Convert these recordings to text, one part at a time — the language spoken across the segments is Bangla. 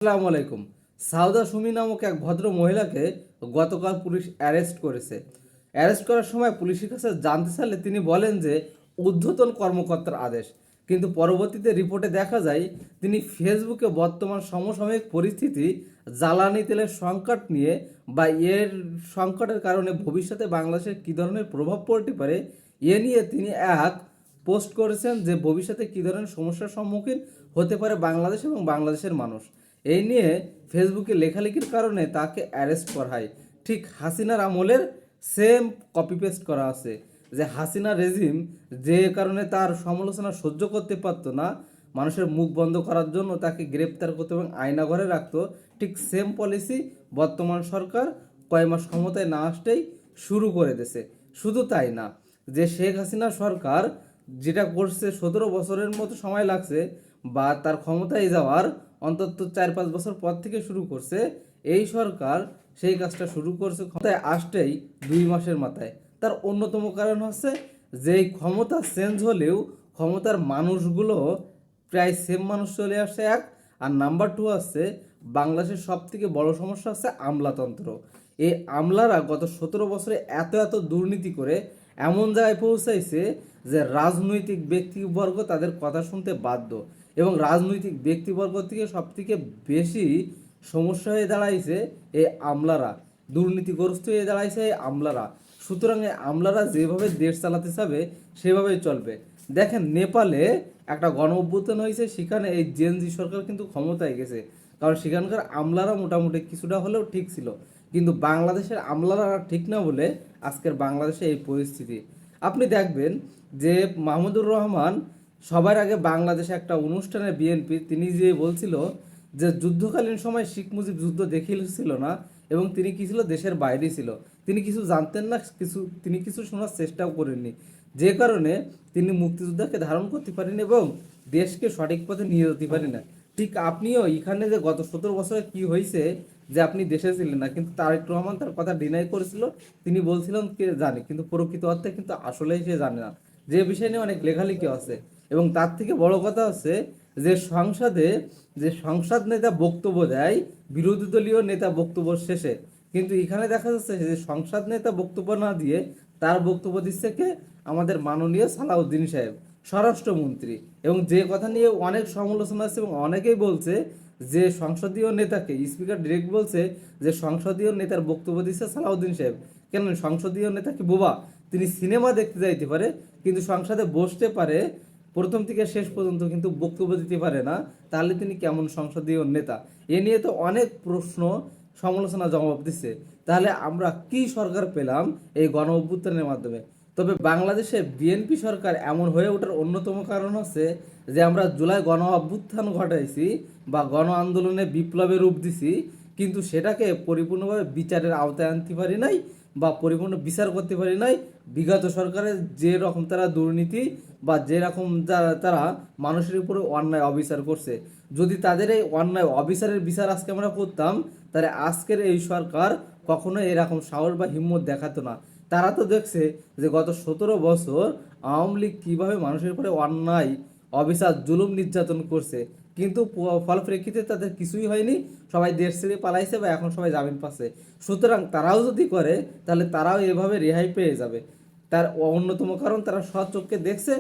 আসসালামু আলাইকুম। সাউদা সুমি নামক এক ভদ্র মহিলাকে গতকাল পুলিশ অ্যারেস্ট করেছে। অ্যারেস্ট করার সময় পুলিশের কাছে জানতে চাইলে তিনি বলেন যে ঊর্ধ্বতন কর্মকর্তার আদেশ। কিন্তু পরবর্তীতে রিপোর্টে দেখা যায় তিনি ফেসবুকে বর্তমান সমসাময়িক পরিস্থিতি, জ্বালানি তেলের সংকট নিয়ে বা এর সংকটের কারণে ভবিষ্যতে বাংলাদেশের কী ধরনের প্রভাব পড়তে পারে এ নিয়ে তিনি এক পোস্ট করেছেন যে ভবিষ্যতে কী ধরনের সমস্যার সম্মুখীন হতে পারে বাংলাদেশ এবং বাংলাদেশের মানুষ। এই নিয়ে ফেসবুকে লেখালেখির কারণে তাকে অ্যারেস্ট করা হয়। ঠিক হাসিনার আমলের সেম কপি পেস্ট করা আছে, যে হাসিনা রেজিম যে কারণে তার সমালোচনা সহ্য করতে পারতো না, মানুষের মুখ বন্ধ করার জন্য তাকে গ্রেপ্তার করতো এবং আয়নাঘরে রাখতো, ঠিক সেম পলিসি বর্তমান সরকার কয় মাস ক্ষমতায় না আসতেই শুরু করে দিয়েছে। শুধু তাই না, যে শেখ হাসিনা সরকার যেটা করছে 17 বছরের মতো সময় লাগছে, বা তার ক্ষমতায় যাওয়ার অন্তত 4-5 বছর পর থেকে শুরু করছে, এই সরকার সেই কাজটা শুরু করছে ক্ষমতায় আসতেই 2 মাসের মাথায়। তার অন্যতম কারণ হচ্ছে যে ক্ষমতা চেঞ্জ হলেও ক্ষমতার মানুষগুলো প্রায় সেম মানুষ চলে আসছে এক। আর নাম্বার 2 হচ্ছে বাংলাদেশের সব থেকে বড় সমস্যা হচ্ছে আমলাতন্ত্র। এই আমলারা গত 17 বছরে এত এত দুর্নীতি করে এমন জায়গায় পৌঁছাইছে যে রাজনৈতিক ব্যক্তিবর্গ তাদের কথা শুনতে বাধ্য, এবং রাজনৈতিক ব্যক্তিবর্গ থেকে সব থেকে বেশি সমস্যা হয়ে দাঁড়াইছে এই আমলারা, দুর্নীতিগ্রস্ত হয়ে দাঁড়াইছে এই আমলারা। সুতরাং এই আমলারা যেভাবে দেশ চালাতে চাবে সেভাবেই চলবে। দেখেন, নেপালে একটা গণ অভ্যুত্থান হয়েছে, সেখানে এই জেনজি সরকার কিন্তু ক্ষমতায় গেছে, কারণ সেখানকার আমলারা মোটামুটি কিছুটা হলেও ঠিক ছিল। কিন্তু বাংলাদেশের আমলারা ঠিক না বলে আজকের বাংলাদেশে এই পরিস্থিতি। আপনি দেখবেন যে মাহমুদুর রহমান সবার আগে বাংলাদেশে একটা অনুষ্ঠানে বিএনপি তিনি যে বলছিল যে যুদ্ধকালীন সময় শেখ মুজিব যুদ্ধ দেখিয়েছিল না, এবং তিনি কি ছিল, দেশের বাইরে ছিল, তিনি কিছু জানতেন না, তিনি কিছু শোনার চেষ্টাও করেননি, যে কারণে তিনি মুক্তিযোদ্ধাকে ধারণ করতে পারেন এবং দেশকে সঠিক পথে নিয়ে যেতে পারেন না। ঠিক আপনিও এখানে যে গত 17 বছরে কি হয়েছে, যে আপনি দেশে ছিলেন না, কিন্তু তারেক রহমান তার কথা ডিনাই করেছিল, তিনি বলছিলেন কে জানে, কিন্তু প্রকৃত অর্থে কিন্তু আসলেই সে জানে না, যে বিষয় নিয়ে অনেক লেখালেখি আছে। এবং তার থেকে বড় কথা হচ্ছে যে সংসদে যে সংসদ নেতা বক্তব্য দেয়, বিরোধী দলীয় নেতা বক্তব্য শেষে, কিন্তু এখানে দেখা যাচ্ছে যে সংসদ নেতা বক্তব্য না দিয়ে তার বক্তব্য দিচ্ছে কে, আমাদের মাননীয় সালাউদ্দিন সাহেব, স্বরাষ্ট্রমন্ত্রী। এবং যে কথা নিয়ে অনেক সমালোচনা আছে এবং অনেকেই বলছে যে সংসদীয় নেতাকে স্পিকার ডিরেক্ট বলছে যে সংসদীয় নেতার বক্তব্য দিচ্ছে সালাউদ্দিন সাহেব। কেন, সংসদীয় নেতা কি বোবা? তিনি সিনেমা দেখতে যাইতে পারে কিন্তু সংসদে বসতে পারে প্রথম থেকে শেষ পর্যন্ত, কিন্তু বক্তব্য দিতে পারে না, তাহলে তিনি কেমন সংসদীয় নেতা? এ নিয়ে তো অনেক প্রশ্ন, সমালোচনা জবাব দিচ্ছে। তাহলে আমরা কি সরকার পেলাম এই গণ অভ্যুত্থানের মাধ্যমে? তবে বাংলাদেশে বিএনপি সরকার এমন হয়ে ওঠার অন্যতম কারণ হচ্ছে যে আমরা জুলাই গণ অভ্যুত্থান ঘটাইছি বা গণ আন্দোলনে বিপ্লবের রূপ দিছি, কিন্তু সেটাকে পরিপূর্ণভাবে বিচারের আওতায় আনতে পারি নাই বা পরিপূর্ণ বিচার করতে পারি নাই। বিগত সরকারের যে রকম তারা দুর্নীতি বা যেরকম তারা মানুষের উপরে অন্যায় অবিচার করছে, যদি তাদের এই অন্যায় অবিচারের বিচার আজকে আমরা করতাম, তাহলে আজকের এই সরকার কখনো এরকম সাহস বা হিম্মত দেখাতো না। তারা তো দেখছে যে গত 17 বছর আওয়ামী লীগ কীভাবে মানুষের উপরে অন্যায় অবিচার জুলুম নির্যাতন করছে, কিন্তু ফলপ্রেক্ষিতে তাদের কিছুই হয়নি, সবাই দেশ ছেড়ে পালাইছে বা এখন সবাই জামিন পাচ্ছে। সুতরাং তারাও যদি করে তাহলে তারাও এভাবে রেহাই পেয়ে যাবে। তার অন্যতম কারণ তারা স্বচক্ষে দেখছে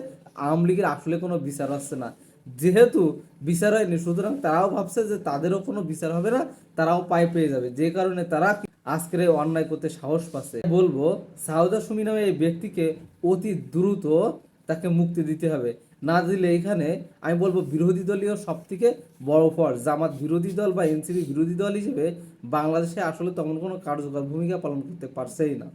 আওয়ামী লীগের আসলে কোনো বিচার হচ্ছে না। যেহেতু বিচার হয়নি, সুতরাং তারাও ভাবছে যে তাদেরও কোনো বিচার হবে না, তারাও পায় পেয়ে যাবে, যে কারণে তারা আজকের এই অন্যায় করতে সাহস পাচ্ছে। বলবো সাউদা সুমি নামে এই ব্যক্তিকে অতি দ্রুত তাকে মুক্তি দিতে হবে। না দিলে এখানে আমি বলবো বিরোধী দলীয় সব থেকে বড় ফর জামাত বিরোধী দল বা এনসিপি বিরোধী দল হিসেবে বাংলাদেশে আসলে তেমন কোনো কার্যকর ভূমিকা পালন করতে পারছেই না।